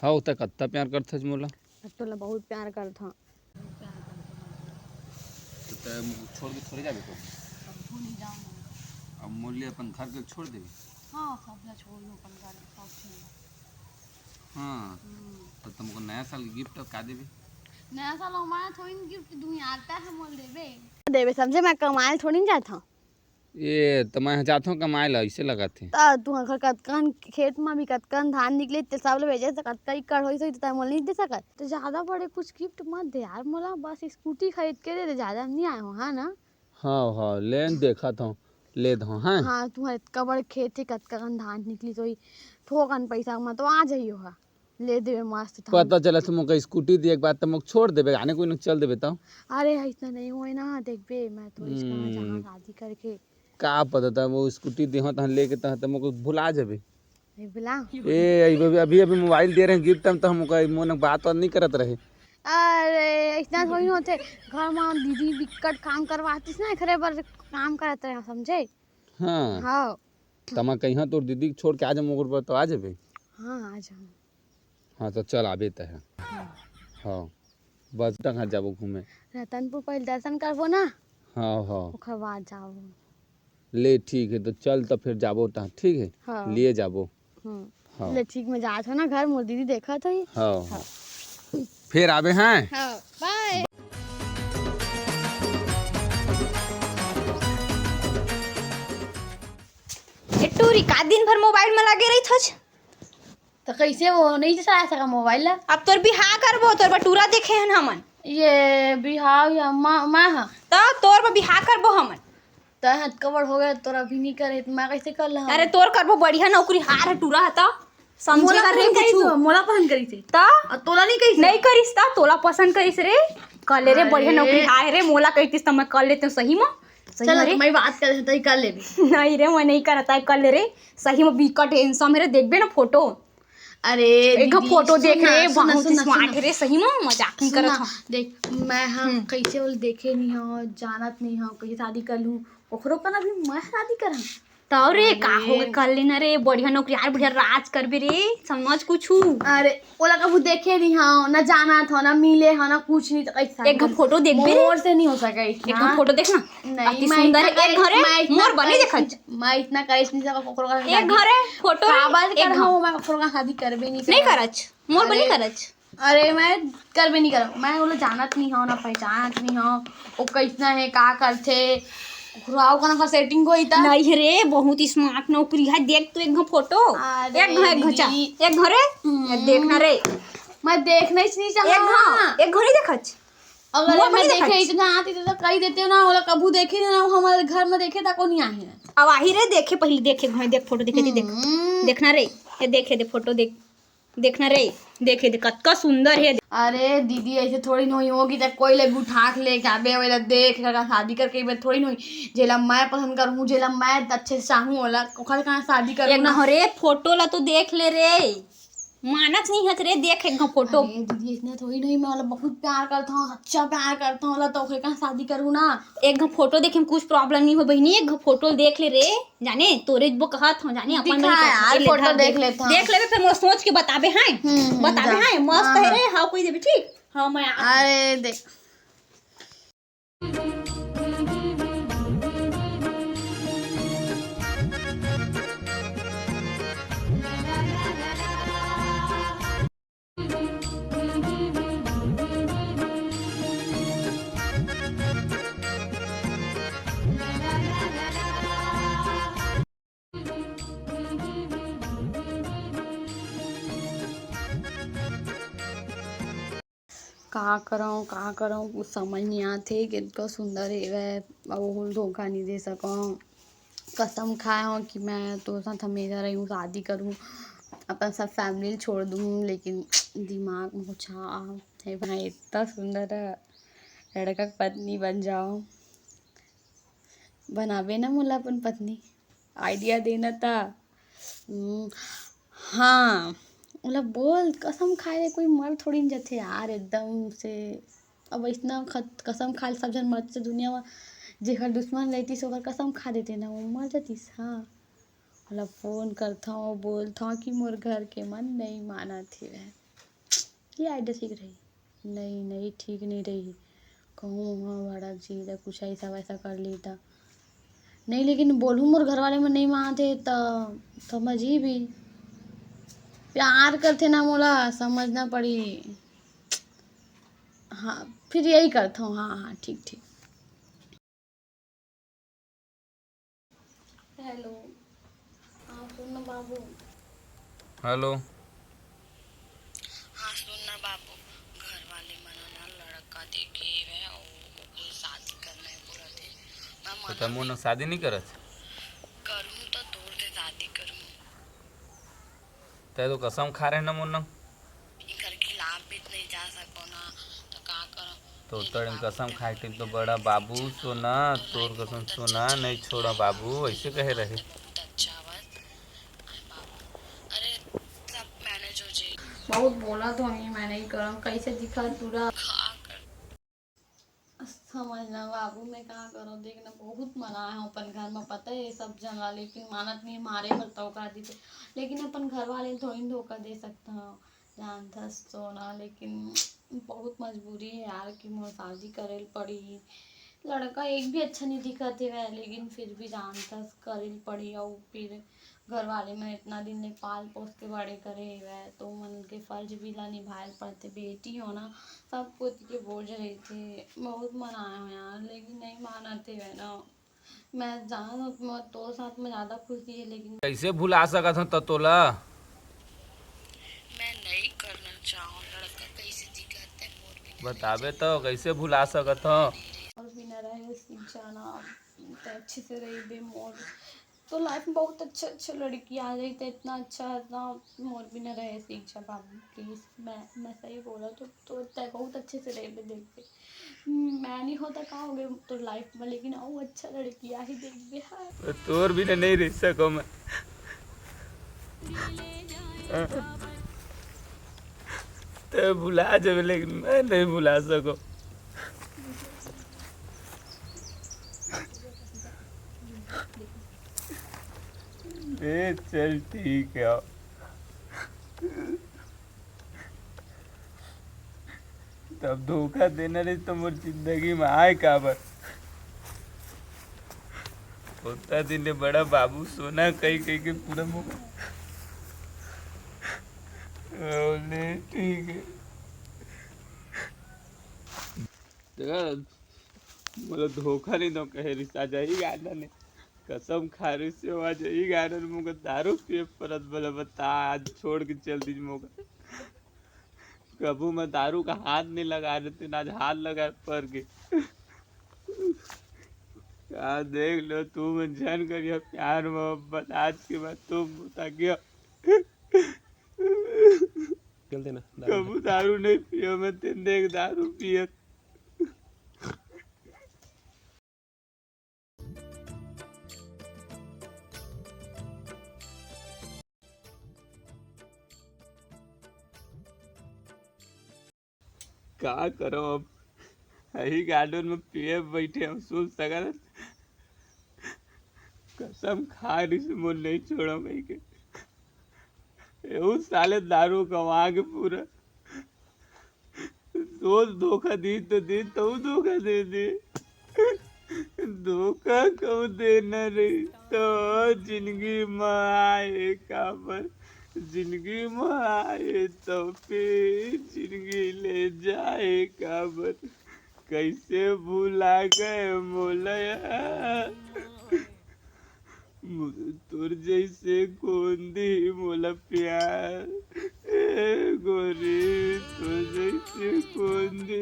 हाँ त कत्ता प्यार करथस मोला। तोला बहुत प्यार करथा। तो छोड़ के थोड़ी जाबे तो कब्बू नहीं जाऊँ। अब मोले अपन घर के छोड़ देबे। हाँ सब ला छोड़ दूँ अपन घर सब चीज़। हाँ तो तुमको नया साल गिफ्ट का देबे। नया साल हमारा थोड़ी गिफ्ट दूँ आता है मोल देबे देबे समझे। मैं कमाए थोड़ी नहीं जाता। ये तो मैं जाता हूँ कमाए ला ऐसे लगाते। तू घर कतकन खेत में भी कतकन धान निकले ते सब ले भेजे सकत कई कर होई तो मोल नहीं दे सकत। तो ज्यादा बड़े कुछ गिफ्ट मत दे यार मोला। बस स्कूटी खरीद के दे ज्यादा नहीं आए हो हाँ ना। हाँ हाँ ले देखा था ले दो हाँ। हाँ तुम्हारे इतना बड़े खेत है कतकन धान निकली तो थोकन पैसा में तो आ जाइयो हा ले देवे मस्त था। पता चला तुमको स्कूटी दी एक बार तुमको छोड़ देबे आने कोई चल देबे तो। अरे इतना नहीं हुए ना देखबे मैं तो इसका जहाँ शादी करके का पता था वो स्कूटी दे तो लेके तो तुमको भुला जाबे। बुला ए अभी अभी मोबाइल दे रहे हैं गिफ्ट तो हमको मोन बात नहीं करत रहे। अरे इतना थोड़ी होते घर में दीदी बिकट काम करवातीस ना खरे बार काम करते रहे समझे। हाँ हाँ तमा कहीं तो दीदी छोड़ के आ जा मोगर पर तो आ जाबे। हाँ आ जाऊँ। हाँ तो चल आबे तो है। हाँ बस तक जाबो घूमे रतनपुर पहले दर्शन करबो ना। हाँ हाँ ओकर बाद जाओ। ले ठीक है तो चल तो फिर जाबो ता ठीक है। हाँ लिए जाबो। हाँ ले ठीक में जात हो ना घर मोर दीदी देखा था ही। हाँ हाँ फिर आबे हैं। हाँ बाय। टूरी का दिन भर मोबाइल में लगे रही थच। तो कैसे वो नहीं चला सका मोबाइल ला। अब तोर बिहार करबो तोर बटूरा देखे हन हमन। ये बिहाव या मैं हाँ तो तोर बिहार करबो हमन। तहत कवर हो गया तोरा भी नहीं करे तो मैं कैसे कर ला। अरे तोर करबो बढ़िया नौकरी हार टूरा हता समझेगा रे कुछ मोला पहन करी थे ता तोला नहीं कही नहीं करिस ता तोला पसंद करिस रे कर ले रे बढ़िया नौकरी हाय रे मोला कहतिस त मैं कर लेते सही में। चल मैं बात कर तो कर ले भी। नहीं रे मैं नहीं करता कर ले रे सही में बिकट हैंडसम मेरे देखबे ना फोटो। अरे एक फोटो देख रे बहुत स्मार्ट रे सही में मजाक नहीं करत हूं। देख मैं हम कैसे बोल देखे नहीं हो जानत नहीं हो कैसे शादी कर लूं ओकरो का अभी मैं शादी करा तो रे का हो कर लेना रे बढ़िया नौकरी यार बढ़िया राज करबे रे समझ कुछू। अरे ओला कबू देखे नहीं हो ना जाना था ना मिले हो ना कुछ नहीं तो कैसे एक फोटो देखबे मोर से नहीं हो सके एक फोटो देखना नहीं अति सुंदर एक घरे मोर बने देखत मैं इतना कर नहीं सका ओकरो का एक घरे फोटो काबाज कर हो मैं ओकरो का शादी करबे नहीं करच मोर बने करच। अरे मैं करबे नहीं कर मैं ओला जानत नहीं हो ना पहचानत नहीं हो ओ कैसना है का करथे घुराओ का सेटिंग होई ता नहीं रे बहुत स्मार्ट नौकरी है देख तो एक फोटो एक घचा एक घरे देखना रे मैं देखना ही नहीं चाहता एक घरे देखच। अगर मैं देखे इतना आती तो कही देते हो ना ओला कबू देखे ना हमारे घर में देखे ता को नहीं आही ना अब आही रे देखे पहले देखे घर देख फोटो देखे देख देखना रे ये देखे दे फोटो देख देखना रे देखे दे कतका सुंदर है। अरे दीदी ऐसे थोड़ी नहीं होगी तो कोई ले उठा ले आबे वाला देख लगा शादी करके एक बार थोड़ी नहीं जेला मैं पसंद करूँ जेला मैं अच्छे से चाहूँ वाला ओखर कहाँ शादी करूँ ना हो रे फोटो ला तो देख ले रे मानत नहीं है रे देख एक फोटो। अरे दीदी इतना थोड़ी नहीं मैं वाला बहुत प्यार करता हूँ सच्चा प्यार करता हूँ वाला तो ओखर कहाँ शादी करूँ ना। एक फोटो देखे में कुछ प्रॉब्लम नहीं हो बहनी एक फोटो देख ले रे जाने तोरे वो कहत हो जाने अपन यार फोटो देख लेता देख लेबे फिर मैं सोच के बताबे हैं मस्त है रे हाँ कोई देबे ठीक हाँ मैं अरे देख का करूँ कुछ समझ नहीं आते कितना सुंदर है वो धोखा नहीं दे सकूँ कसम खाए हो कि मैं तो साथ हमेशा रही हूँ शादी करूँ अपन सब फैमिली छोड़ दूँ लेकिन दिमाग में कुछ है भाई इतना सुंदर लड़का पत्नी बन जाओ बनावे ना मुला अपन पत्नी आइडिया देना था। हाँ मतलब बोल कसम खाए रे कोई मर थोड़ी नहीं जाते यार एकदम से अब इतना कसम खा सब जन मर से दुनिया में जेकर दुश्मन रहती से कसम खा देते ना वो मर जातीस। हाँ मतलब फ़ोन करता हूँ बोलता हूँ कि मोर घर के मन नहीं माना थे ये आइडिया ठीक रही? नहीं नहीं, ठीक नहीं रही। कहूँ हाँ बड़ा चीज़ है, कुछ ऐसा वैसा कर ली था नहीं, लेकिन बोलूँ मोर घर वाले में नहीं मानते तो समझी भी प्यार करते ना मोला समझना पड़ी। हाँ फिर यही करता हूँ। हाँ हाँ ठीक ठीक। हेलो। हाँ सुन ना बाबू। हेलो। हाँ सुन ना बाबू, घर वाले मना ना लड़का देखे है और ओके शादी करना है बोला थे। मैं तो मना तुम शादी नहीं करत? करूँ तो तोड़ से शादी करूँ। ते तो कसम खा रहे ना मुन्ना। घर की लाभ भी नहीं जा सको ना तो का करो। तो लेकिन तड़ बाबू कसम तेरा खाए थे तो बिना बड़ा रहे बाबू सीखा ना, सोना, तो तोर लाइफ कसम बहुत अच्छा सोना नहीं चलेगा। छोड़ा बाबू, ऐसे कहे रहे। बहुत अच्छा बस। बाबू अरे सब मैनेज हो जाएगी। बहुत बोला तो नहीं, मैं नहीं करूँ कैसे दिखा पूरा समझना बाबू। मैं कहाँ करूँ, देखना बहुत मना है अपन घर में, पता है ये सब जगह, लेकिन मानत नहीं मारे करता कर दी थे। लेकिन अपन घर वाले थोड़ी ना धोखा दे सकता हूँ, जानता तो ना। लेकिन बहुत मजबूरी है यार कि मोर शादी करे पड़ी। लड़का एक भी अच्छा नहीं दिखा थे वह, लेकिन फिर भी जानता करे पड़ी। और फिर घर वाले में इतना दिन ने पाल पोस के बड़े करे वह, तो मन के फर्ज भी ला निभाए पड़ते। बेटी हो ना, सब कुछ के बोझ रहे थे। बहुत मनाया हूँ यार, लेकिन नहीं माना थे वह ना। मैं जाना तो साथ में ज़्यादा खुशी है, लेकिन कैसे भुला सकत हूँ तोला? मैं नहीं करना चाहूँ। लड़का कैसे दिखाते हैं मोर बिना बताबे तो कैसे भुला सकत हूँ? और बिना रहे सीख जाना तो अच्छे से रही बे मोर। तो लाइफ में बहुत अच्छे अच्छे लड़की आ गई तो इतना अच्छा इतना मोर भी न रहे सीख जा बाबू प्लीज़। मैं सही बोला तो तय बहुत अच्छे से रहे बे देख बे। मैं नहीं होता कहाँ हो गए तो लाइफ में, लेकिन वो अच्छा लड़की आ ही देख बे। हाँ तोर भी नहीं रह सको मैं। तो भुला जाबे लेकिन मैं नहीं भुला सको। ए चल ठीक है। तब धोखा देना रही तो मोर जिंदगी में आए काबर। होता दिन बड़ा बाबू सोना कही कही के पूरा मुँह बोले ठीक है। देखा मतलब धोखा नहीं दो कहे रिश्ता जाई गाना ने कसम खा रही से वहाँ जाई गाना ने मुझे दारू पिए परत बोला बता आज छोड़ के चल दी मुझे। कबू मैं दारू का हाथ नहीं लगा रहे थे, आज हाथ लगा पर के। यार देख लो तू मैं जान करिए प्यार मोहब्बत आज के बाद तुम बता गया। कबू दारू नहीं पियो मैं तेन देख दारू पिए। क्या करो अब यही गार्डन में पिए बैठे हम सुन सका। कसम खा रही से मुझे नहीं छोड़ा भाई के। उस साले दारू कमा के पूरा सोच धोखा दी तो धोखा दे दी। धोखा कब देना रही तो जिंदगी में आए काबर। जिंदगी में आए तो फिर जिंदगी ले जाए काबर। कैसे भूला गए मोलया तुर जैसे गोंदी मोला प्यार। ए गोरी तुर जैसे गोंदी